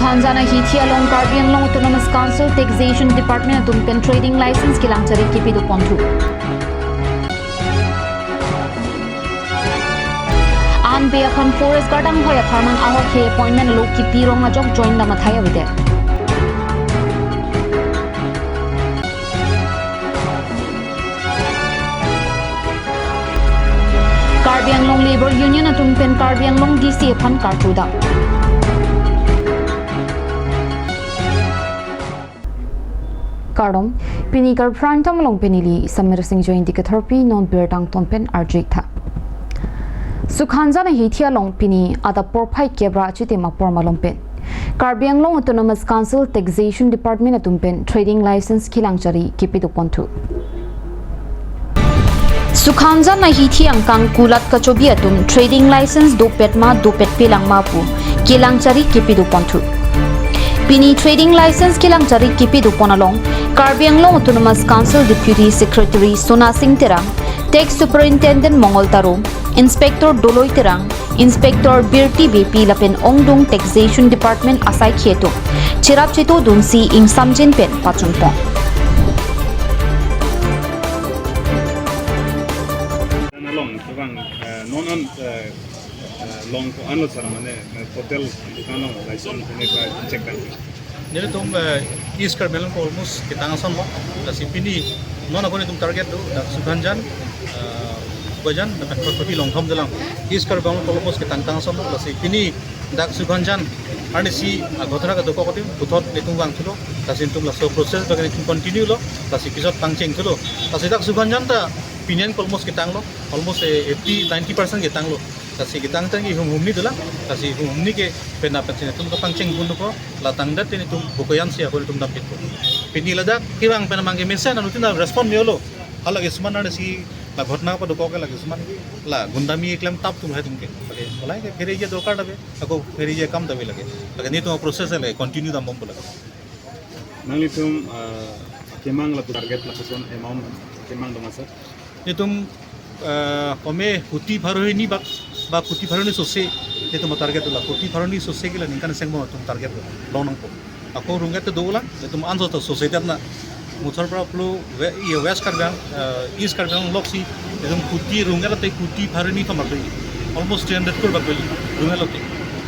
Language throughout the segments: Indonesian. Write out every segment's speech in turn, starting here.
Sukhanjana Hithi along Karbi Anglong Autonomous Council Taxation Department Tumpen Trading License Kilang Chari Kipidu Ponthu. An Beakan Forest Garden Hoya Parman Aho K appointment Lo Kipi Ronga Jok join the Mathaya with it. Karbi Anglong Labor Union Tumpen Karbi Anglong DC upon Kartuda. Kardom, Pinikar Prantam Long Penili, Samir Singh Join Dikatherpi, non Bertang Tompen Arjita. Sukhanjana Hithi Long Pini, Ada Porpai Kebra Chitima Porma Lompen. Karbi Anglong Autonomous Council Taxation Department Tumpen Trading License Kilangchari Kipidu Pontu. Sukhanjana Hithi Angkang Kulat Kachobi Atum Trading License Dopetma Dopet Pilang Mapu Kilangchari Kipidu Pontu. Pini Trading License Kilangchari Kipidu Ponalong, Karbi Anglong Autonomous Council Deputy Secretary Sona Singh Terang, Tax Superintendent Mongol Taro, Inspector Doloy Terang, Inspector Birti BP Lapen Ongdong Taxation Department Asai Kieto, Chirap Chito Dunsi Ing Samjin Pen Pachunpong. Long ko ano sa naman hotel ano license ni ka check kan nila tum East Karbi ko almost kitangasan mo kasi pini no na ko ni tum target do Sukhanjan bajan dapat kopi long thom dalang East Karbi ko almost kitangasan mo kasi pini dak Sukhanjan arni si gothra ka do ko tim buthot nitung wang thulo kasi tum la so process bagani tum continue lo kasi kisot pangcheng thulo kasi dak Sukhanjan ta pinian ko almost kitang lo almost 80-90% kitang lo kasi kitang tangi humni dula kasi humni ke penapansin tum kapang cheng bundo ko latang dat ini tum bukoyan siya ko tum dapit ko pinilada kirang penamangge mesa na nutin na respond miolo hala ke suman na si la ghotna pa do ko ke lagi suman la gundami claim tap tum hai tum ke bage bolai ke feri je dokar dabe ako feri je kam dabe lage lage ni tum process le continue da mom bola nangli tum kemang la target la person amount kemang do masa ni tum kome kuti bharoi ni ba kuti bharoni sose itu target la kuti bharoni sose gila ningkan sengmo tum target long nang ko ako rungat to dola tum anso to society na muthar pra plu ye west Karbi east Karbi loksi tum kuti rungat te kuti bharoni thamai almost 300 kor ba koi rungat lote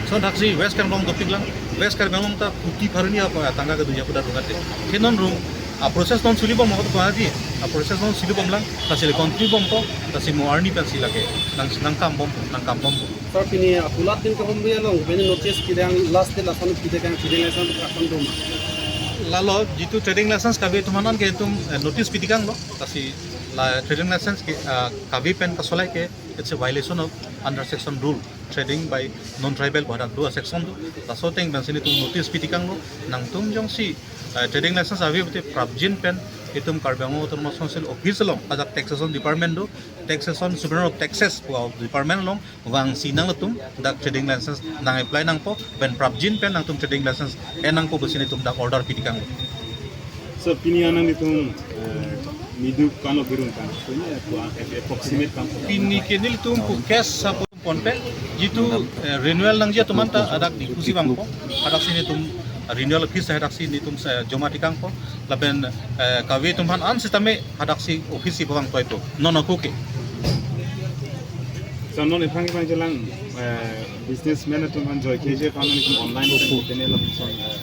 so dhaksi west Karbi long topik lang west Karbi long ta kuti bharoni apa tangga ka dunia puda rungat te kenon rung a process non sulibom mo to bahadi a process non sulibom lang kasi continue bom ko kasi mo arni pensi lage nang kam bom sir pini apulat din ko humbi along when notice kidang last day lasan kidang trading license akon doma lalo jitu trading license kabe tumanan ke tum notice pitikang lo kasi la trading license ke kabe pen kasolai ke it's a violation of under section rule trading by non tribal badak do section do laso teng bansini tum notice pitikang lo nang tum jong si trading license avi bote prabjin pen itum Karbi Anglong Autonomous Council office long ajak taxation department do taxation superintendent of taxes wow department long wang sinang tum dak trading license nang apply nang po ben prabjin pen nang tum trading license enang po besini tum dak order pitikang so pini anang itum midu kano birun kan so ni approximate kan pini kenil tum pu cash sa ponpe jitu renewal nang dia tumanta adak dikusi bang po adak sini tum renewal office hadaksi ni tum joma tikang po laben kawe tumhan an sisteme hadaksi office bang toy to non koke so non ifangi bang jelang businessman tum han joy keje kan ni online ko tene la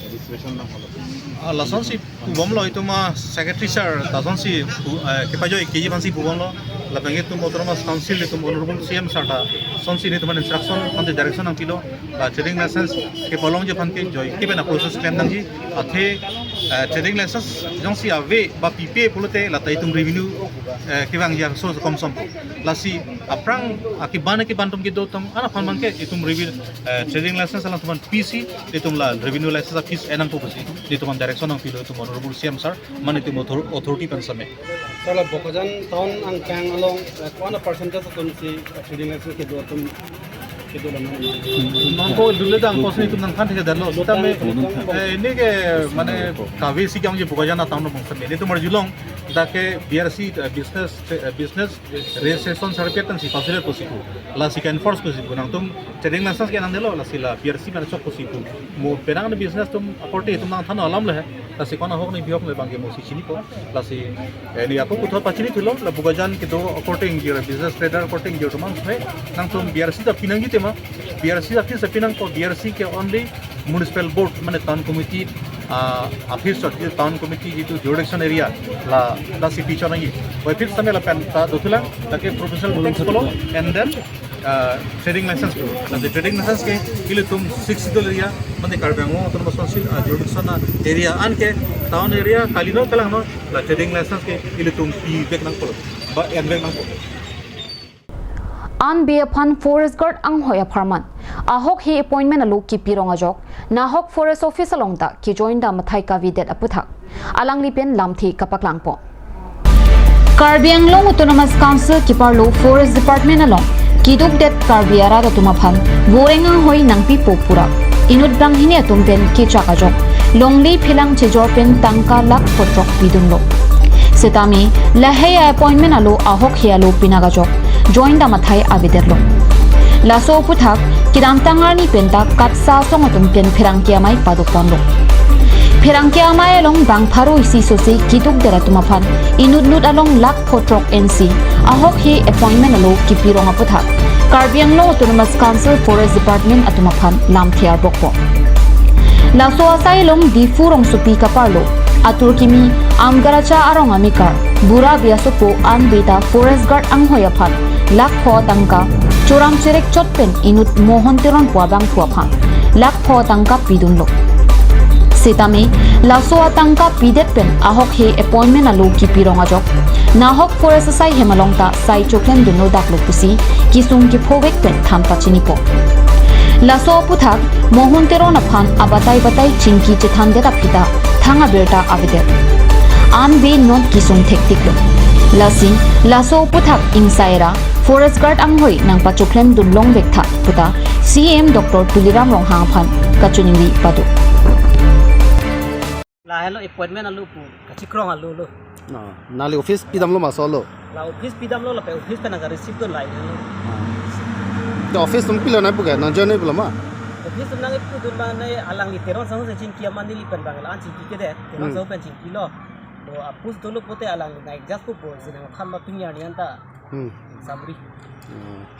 registration na holo lason si bom lo itu ma secretary sir tason si kepajo keji ban si bom lo laben itu autonomous council itu honorable CM sarta son si ni tuman instruction on the direction ang pilo trading license ke bolong je pan ke joy ke bena process claim nang ji athe trading license jong si ave ba pp pulote la tai tum revenue ke bang jar so kom som la si aprang akibana ke bantum ke dotom ana pan man ke itum revenue trading license ala tuman pc itum la revenue license office enang ko basi di tuman direction ang pilo itum honorable CM sir man itum authority pen same sala bokajan town ang kang along kona percentage to si trading license ke do tum itu non ko dulu dang pos ni tum nang kan thega dalo tame ini ke mane kawe si jang je bokajan na town no bang same itu mar julong dake BRC business registration certificate tan si consider posiku la si can enforce posiku nang tum trading license ke nang delo la si la BRC man chok posiku mo penang na business tum akorte tum nang thana alam le la si kona hok ni biok le bangke mo si chini ko la si ni aku puthor pachini thulo la bugajan ke do according your business trader according your tumang me nang tum BRC da pinangi tema BRC da kin sa pinang ko BRC ke only municipal board mane town committee office of the town committee to jurisdiction area la city chonagi why fit samay la pen ta dotula take professional tax follow and then trading license ko the trading license ke ile tum 6 area mane karbango ton masonsi jurisdiction area an ke town area kalino kalang no la trading license ke ile tum pi back nang polo ba and back nang polo an be upon forest guard ang hoya farman ahok he appointment alu ki pirong ajok na hok forest office along da ki join da mathai ka videt aputhak alang lipen lamthi kapaklang po Karbi Anglong Autonomous Council ki parlo forest department along kiduk det Karbi ara da tumaphan borenga hoi nangpi popura inut brang hine tumpen ki chakajok longli philang chejor pen tangka lak potrok bidunlo setami lahaya appointment alu ahok he alu pinagajok join da mathai abiderlo laso puthak kidam tangarni penta katsa songotum pen phirangkia mai paduponlo phirangkia mai along bang pharo isi sosi kiduk dera tumaphan inut nut along lak photrok nc ahok he appointment alo kipirong aputhak Karbi Anglong Autonomous Council Forest Department atumaphan lamthiar bokpo laso asai long difurong supi kaparlo atur kimi amgaracha arong amikar bura biasopo an beta forest guard ang hoyaphan lakho tangka choram cherek chotpen inut mohonteron puabang puaphan lakho tangka pidunlo setame laso atangka pidet pen ahok he appointment alu ki pironga jok nahok forest sai hemalongta sai choklen duno daklo pusi kisung ki phowek pen thampa chinipo laso puthak mohonteron aphan abatai batai chingki chethan deta phita thanga berta avide an be non kisung thektiklo lasi laso puthak ingsaira forest guard anghoi nang pachokhlem dunlong bektha puta CM Dr. Tuliram Ronghang phan kachuningwi padu la hello appointment alu pu kachikrong alu lo nali office pidam lo masolo la office pidam lo la pe office pe naga receive to lai lo the office tum pilo na puga na jone pilo ma office tum nang pu dun ba nai alang li teron sang se chin kia mandi li pen bang an chin ki ke de teron sang pen chin kilo lo apus dolo pote alang nai just ko po sine kham ma pinya ni anta samri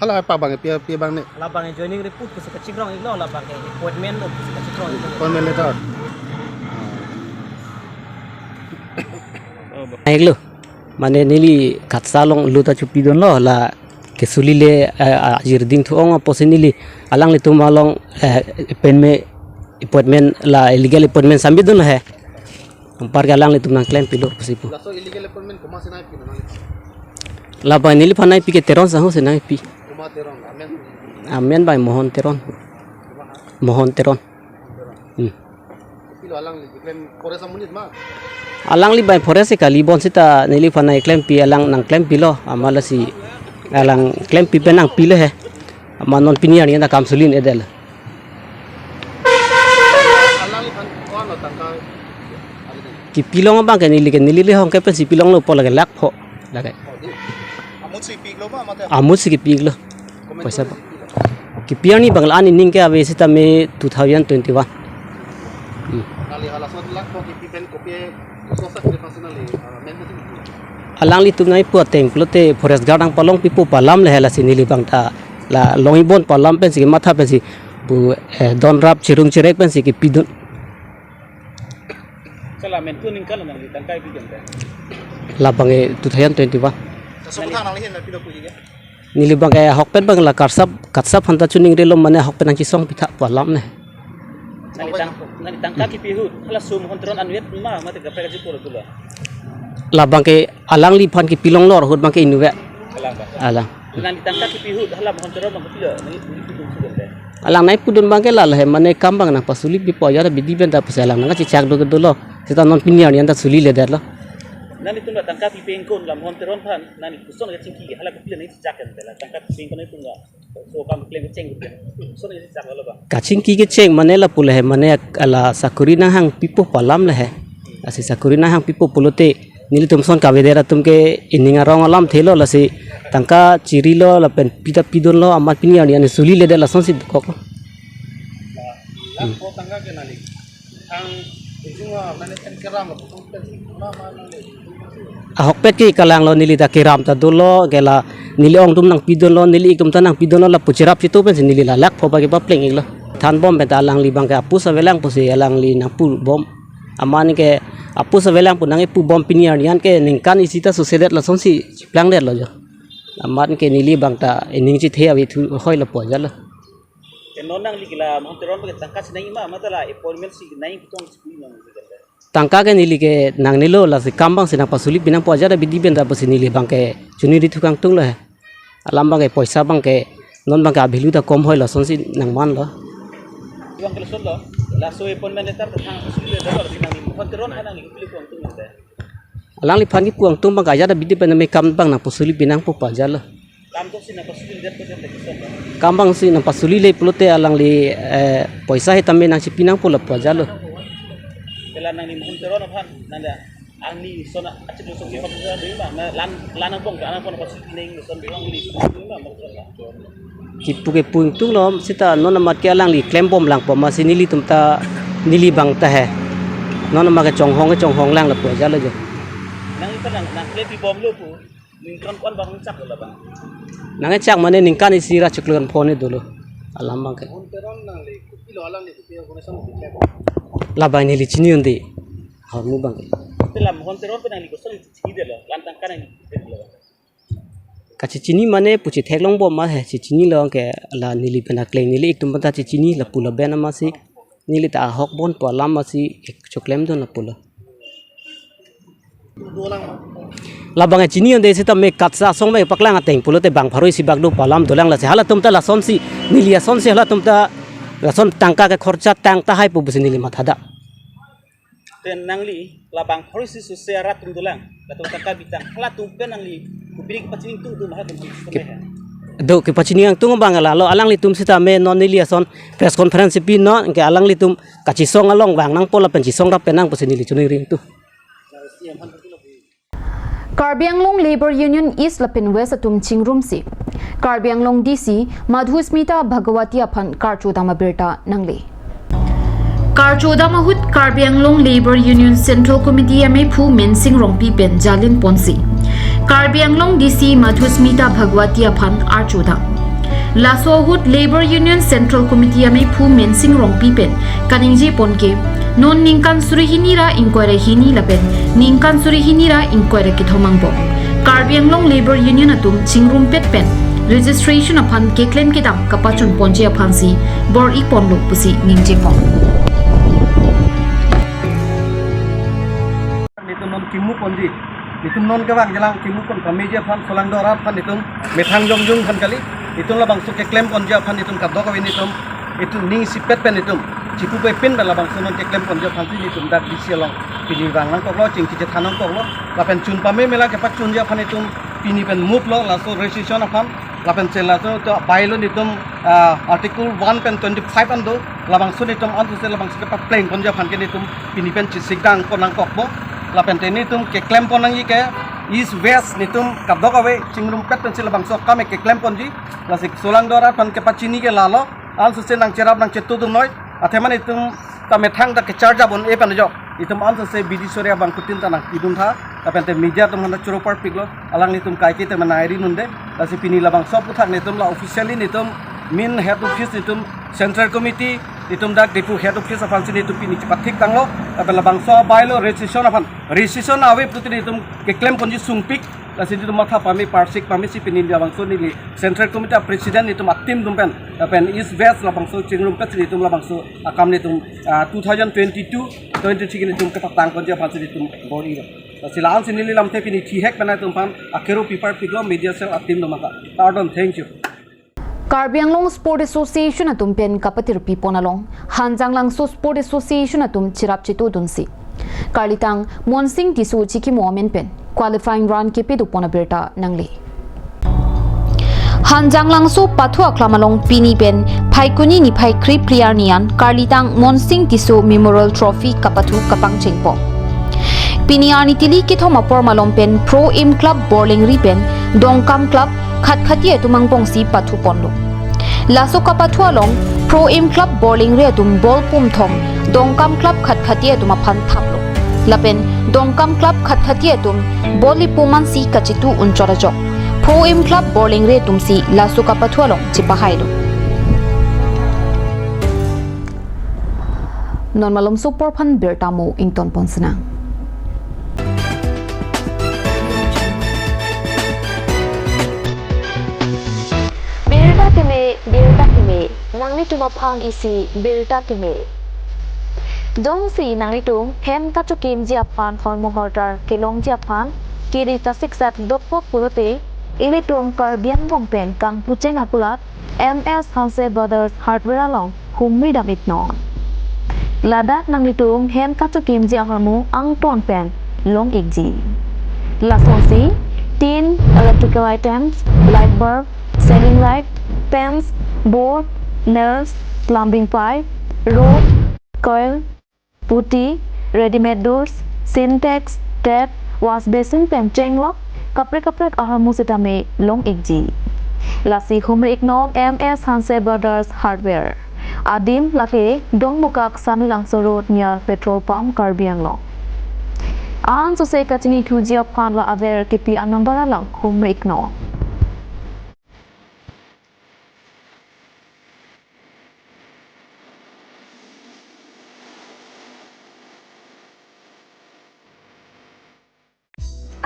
hala pa bang pia bang ne la bang joining report ko se kachikrong iglo la bang appointment lo se kachikrong appointment letter Aiglo mane nili katsalong luta chupi don lo la kesuli le ajirding thuong posinili alang le tumalong appointment la illegal appointment sambidun hai par galang le tumang claim pilo posipu so illegal appointment kuma sinai pino la ba nili phanai pi ke teron sa ho sinai pi kuma teron amen bai mohon teron pilo alang le claim kore sa munit ma alang li bai forest ka libon sita nili phanai claim pi alang nang claim pilo amala si alang claim pi penang pile he amanon pinian yanda kam sulin edel alang li phan kon lo tangka ki pilong bang ke nili le hong ke pen si pilong lo pol lak pho lagai amut si pig lo ba mate amut si ki pig lo paisa ki piani bangla ani ning ke ave sita me 2021 nali hala so lak ko ki pen kopie so sa professionally men alang li tum nai pu teng plote forest guard ang palong pipu palam le hela sinili bang ta la longibon palam pen si matha pen si bu don rap chirung chirek pen si ki pidun sala men tu ning kala nang li tangkai pi gen la bang 2021 so thang nang li hen pilo ku ye nili bang hok pen bang la katsap hanta chuning relom mane hok pen ang chi song pitha palam ne nang tangka ki pihu hala sum kontron anwet ma mate ka pega ji polo tulo labang ke alang li phan ki pilong lor hut bang ke inuwe alang nang tangka ki pihu hala kontron bang pilo nang pidung sudah de alang nai pudun bang ke la he mane kambang na pasuli bi po ya bidi ben ta pasalang nang chi chak do lo sita non pinya ni anda suli le der lo nani tunga tangka pi pengkon lam honteron phan nani kuson ga chingki hala ka pila ni chakan de la tangka pi pengkon ni tunga so kam claim cheng gud kuson ni chak lo ba kaching ki ke cheng mane la pula he mane ala sakuri na hang pipo palam le he asi sakuri na hang pipo pulote nili tum son kabedera tum ke ininga rong alam thelo la si tangka ciri lo la pen pita pidon lo amat pini ani suli le de la son si kok Ko tangga ke nali. Ang ujunga mane kan keram ko tum ahok pet ki kalang lo nili ta kiram ta dolo gela nili ong tum nang pidon lo nili ikum ta nang pidon lo la puchirap situ pen nili la lak pho ba ke pa pleng ik lo than bom pe ta lang li bang ka pu sa velang pu si alang li nang pu bom amani ke apu sa velang pu nang pu bom pini an ke ningkan isita susedet la son si plang det lo jo aman ke nili bang ta ening chi the awi thu hoi la po ja lo non nang ligila monteron ke tangka sinai ma matala appointment si nai kitong sipui nang tangka ke nili ke nang nilo la si kambang sinang pasuli binang po ja da bidi ben da pasi nili bang ke chuni ri thukang tung la alam bang ke paisa bang ke non bang ka value ta kom hoi la son si nang man lo Tuang kalau solo, laso appointment letter tentang usul letter sinang monteron ana ni pilih kuang tu nang alang li phan ki kuang tung bang ka ja da bidi ben me kam bang na pasuli binang po pa ja lo kam tu sinang usul letter ko tentang kisah kambang si nang pasuli le pulote alang li paisa he tamme nang si pinang po la po ja lo Kela nang ni monteron apaan nanda ani sona acik dosong di hotel di mana lan bong ka anak pon pas ning son di ong li mana kipu ke puing tung lo sita non mat ke alang li klem bom lang po ma si nili tum ta nili bang ta he non ma ke chong hong lang la po ja lo jo nang ikan nang klep di bom lu pu ning kon bang cak la bang nang e chak mane ning kan isira chuklon phone dolo alam bang ke monteron nang li kilo alang ni kupi ko son klep la bang nili chini undi harmu bang telam monteron pe nang li ko son chi de lo lan tang kan ni de lo ka chini mane puchi theklong bom ma he chini lo ke la nili pena kleng nili ik tum ta chini la pula bena ma si nili ta hok bon po lam ma si ek choklem do na pula labang e chini onde sita me katsa song me paklang ateng pulote bang pharoi si bagdu palam dolang la se hala tumta la son si nilia son si hala tumta la son tangka ke khorcha tang ta hai pu busi nili mathada ten nang li labang pharoi si su se rat tum dolang la tum taka bitang la tum pe nang li kupiri ke pacing tung tu ma tum do ke pachini ang tung bang la lo alang li tum sita me non nilia son press conference pi no ke alang li tum kachi song along bang nang pola pen chi song ra penang busi nili chuni ring tu Karbi Anglong Labor Union East Lapin West atum chingrum si Karbi Anglong DC Madhusmita Bhagawati aphan Karchodama Birta nangle Karchodama hut Karbi Anglong Labor Union Central Committee ame phu mensing rongpi pen jalin ponsi Karbi Anglong DC Madhusmita Bhagawati aphan Archoda Laso hut Labor Union Central Committee ame phu mensing rongpi pen kaningji ponke non ningkan surihinira inquiry hini lapen ningkan surihinira inquiry ki thomangbo Karbi Anglong Labor Union atum chingrum pet pen registration aphan ke claim ke dam kapachun ponje aphan si bor ik pon lok pusi ningje pon nitum non kimu ponji nitum non ke bang jalang kimu pon kameje phan solang dorat phan nitum methang jong phan kali nitum la bang su ke claim ponje phan nitum kaddo ka nitum itu ning sipet pen nitum chipu pe pin bala bang sonon ke claim ponje phan si nitum dak disialong pini bang lang koklo ching chi thanong koklo la pen chun pame mela ke pak chun ja phan nitum pini pen move lo la so registration aphan la pen chela to bailo nitum article 1 pen 25 ando la bang so nitum on se la bang ke pak claim ponje phan ke nitum pini pen chi sigdang konang kokbo la pen te nitum ke claim ponang i ke east west nitum kadok awe chingrum pet pen sila bang so kame ke claim ponji la sik solang dora pan ke pachini ke lalo al su se nang cherap nang chetu dum noi atheman itum ta methang da ke charja bon e pan jo itum an se bidi soria bang kutin ta nang idum tha ta pen te media tum handa churopar piglo alang nitum kai ke te manairi nunde la si pini la bang so puthak nitum la officially nitum min head office nitum central committee nitum dak depu head office afan sini nitum pini pathik tanglo apela bang so bailo registration afan registration awe putin nitum ke claim ponji sungpik la sini nitum matha pami parsik pami si pini dia bang so ni central committee president nitum atim dumpen apen east west la bang so chingrum pet nitum la bang so akam nitum 2022 23 nitum ke tang ponji afan sini nitum bori silang sini lam te pini thi hek bana tum pan akero pipar piglo media se atim dumaka pardon thank you Karbi Anglong Sport Association atum pen kapatir piponalong Hanjanglang so Sport Association atum chirap chitu dunsi Karlitang Monsing tisu chiki momen pen qualifying run ke pe dupona berta nangle Hanjanglang so pathu aklamalong pini pen phaikuni ni phai krip player nian Karlitang Monsing tisu memorial trophy kapathu kapang chengpo Piniani tili kithoma pormalom pen Pro Im Club Bowling Ripen Dongkam Club khat-khatie tumang bongsi pathu ponlo. Laso kapathu along Pro Im Club Bowling Re tum ball pum thom Dongkam Club khat-khatie tuma phan thaplo. Lapen Dongkam Club khat-khatie tum boli puman si kachitu unchorajok. Pro Im Club Bowling Re tum si laso kapathu along chipahaido. Normalom super phan bertamo ington ponsna. Birta kime nangni tuma phang isi birta kime dong si nangni tung hem ta chukim jiapan phon mohortar kelong jiapan kiri ta siksat dopok purote ili tung Karbian bongpen kang pucheng apulat MS Hanse Brothers Hardware along hummi damit no Ladak nangni tung hem ta chukim jiapamu ang ton pen long igji la sonsi tin electrical items light bulb ceiling light pens, board, nails, plumbing pipe, rope, coil, putty, ready-made doors, syntax, tap, wash basin, pen chain lock, kapre ahamusita me long igji. Lasi humre iknom MS Hanse Brothers Hardware. Adim lake dong mukak Sami Langso Road near petrol pump Karbi Anglo. Ang susay kachini tuji of Kanla aver kipi anambara lang humre iknom.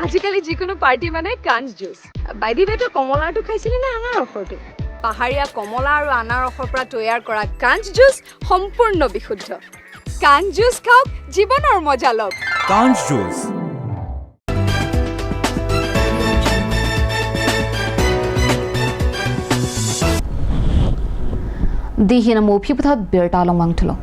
আজিকালি যিকোনো পাৰ্টি মানে কাঞ্চ জুচ বাইদি বেটো কমলাটো খাইছিলি না আনাৰ ৰসটো পাহাৰীয়া কমলা আৰু আনাৰ ৰসৰ পৰা তৈয়াৰ কৰা কাঞ্চ জুচ সম্পূৰ্ণ বিশুদ্ধ কাঞ্চ জুচ খাওক জীৱনৰ মজা লওক কাঞ্চ juice Dihina mo phipathat berta long mangthulo.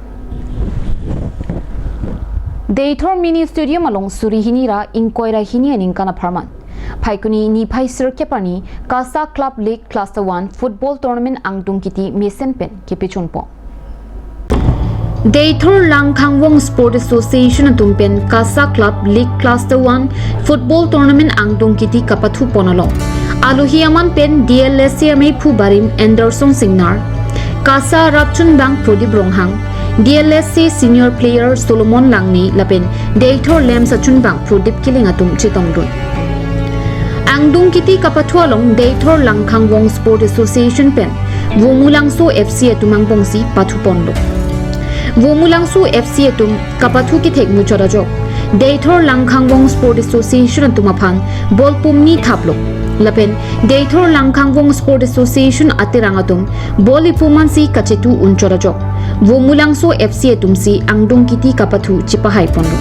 Deitor mini studio malong suri hinira inkoira hini aning kana pharman. Phaikuni ni phai sirkepani Kasa Club League Cluster 1 football tournament angtung kiti mesen pen kepichunpo. Deitor Langkhangwong Sport Association tumpen Kasa Club League Cluster 1 football tournament angtung kiti kapathu ponalo. Aluhiaman pen DLSCMA Phubarim Anderson Singnar Kasa Rapchun Bank Prodip Ronghang DLSC senior player Solomon Langni lapen Deitor Lem Sachun Bang Prodip Kilingatum Chitongdun Angdung kiti kapathualong Deitor Langkhangwong Sport Association pen Womulangso FC atumang bongsi pathupondo Womulangso FC atum kapathu ki thek muchorajok Deitor Langkhangwong Sport Association atumaphan bolpumni thaplo lapen Deitor Langkhangwong Sport Association atirangatum bolipumansi kachetu unchorajok Womulangso FC atumsi angdung kiti kapathu chipahai pondo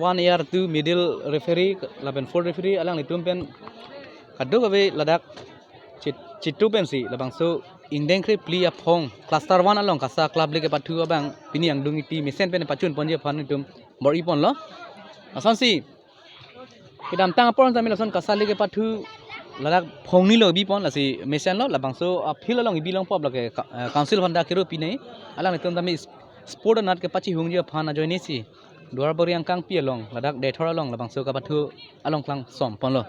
1 year 2 middle referee laben 4 referee alang litum pen kaddo gabe ladak chitu pen si labang so indeng kre pli aphong cluster 1 along Kasa club league pathu abang pini angdung iti mesen pen pachun ponje phan litum bor ipon lo asan si kidam tang apon jami lason Kasa league pathu ladak phongni lo bi pon lasi mesen lo labang so apil along ibi long pop lage council honda kero pinai alang litum dami sport nat ke pachi hungje phan a joini si Dua bori yang kang pi along ladak Deitor along labang so kapathu along klang som pon lo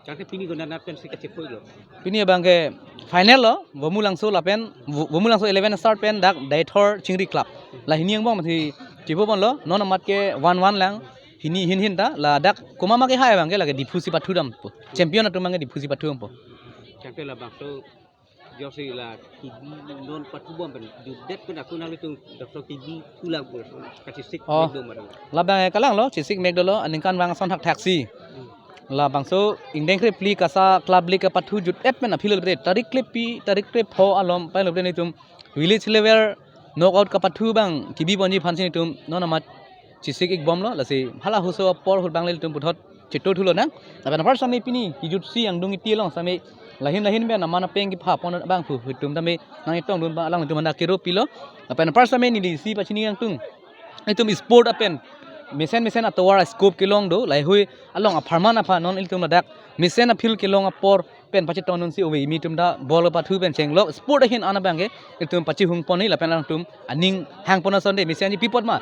Kakek pini guna napen si kecil lo. pini abang ke final lo Womulangso lapen Womulangso 11 start pen dak Deitor Chingri club la hini yang bang mathi chipo pon lo non amat ke 1-1 lang hin ta la dak komama ke hai bang ke lage difusi pathu dam champion atu mange difusi pathu ampo Kakek lah bang so Josi lah TV non pathu bom pen judet pun aku nang itu doktor TV pulang pun kasih sik dom ada. La bang kalang lo chisik meg do lo aningkan bang son hak taxi la bang so indeng kre pli Kasa club league pathu jut ep men afil bre tarik klip pho alom pai lobre ni tum village level knockout ka pathu bang kibi bonji phansin tum non amat chisik ik bom lo lasi hala huso por hul bang le tum puthot chitto thulo na laban first sami pini kijut si angdung iti long sami lahin be namana peng ki pha pon bang phu tum tami nang itong dun ba lang tum na kiro pilo apen first sami ni si pachini yang tung itum sport apen mesen atawar scope kilong do lai hui along a farman apha non iltum ladak mesen a fil kilong a por pen pachi ton si owe mi tum da ball pa thu pen cheng lo sport hin ana bang ke tum pachi hung pon ni la pen lang tum aning hang pon son de mi sen ji pipot ma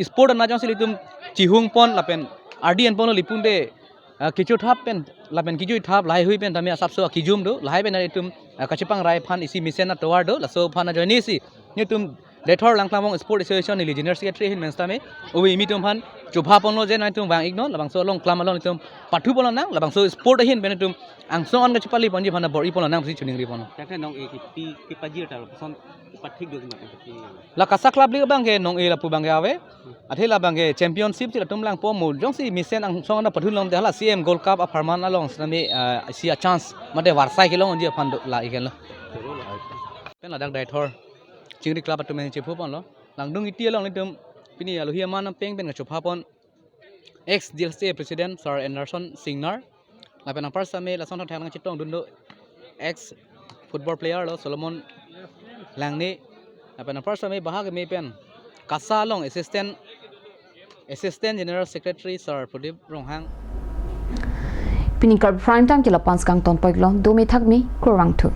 sport na jong si tum chi hung pon la pen RDN pon li pun de kichu thap pen la pen kichu thap lai hui pen tamia sap so kijum do lai pen tum kachipang rai phan isi mi sen na towar do la so phan na joini si ni tum Dethor Langklamong Sport Association ni General Secretary hin menstame owe mi tum phan chupha pon lo je nai tum wang igno labang so long klam along tum pathu pon nang labang so sport hin ben tum ang so on ga chupali pon ji phan bori pon nang si chuning ri pon Chắc nong e ki pajir ta son pathik do ma ki la kasa club li bang ke nong e la pu bang ave athela bang ke championship ti tum lang po mu jong si misen ang so na pathu long de hala CM Gold Cup a Farman along snami si a chance mate warsai ke long ji phan la iken lo pen la dak Dethor Chingri club atu men chepu pon lo lang dung itia long ni tum pini alu hi man peng ben chupha pon ex DLC president Sir Anderson Singnar la pen par same la son thang chitong dun do ex football player lo Solomon Langni la pen par same bahag me pen kasa long assistant general secretary Sir Pradip Ronghang Pini Karbi prime time kila pans kang ton paglong do me thak mi kurang thu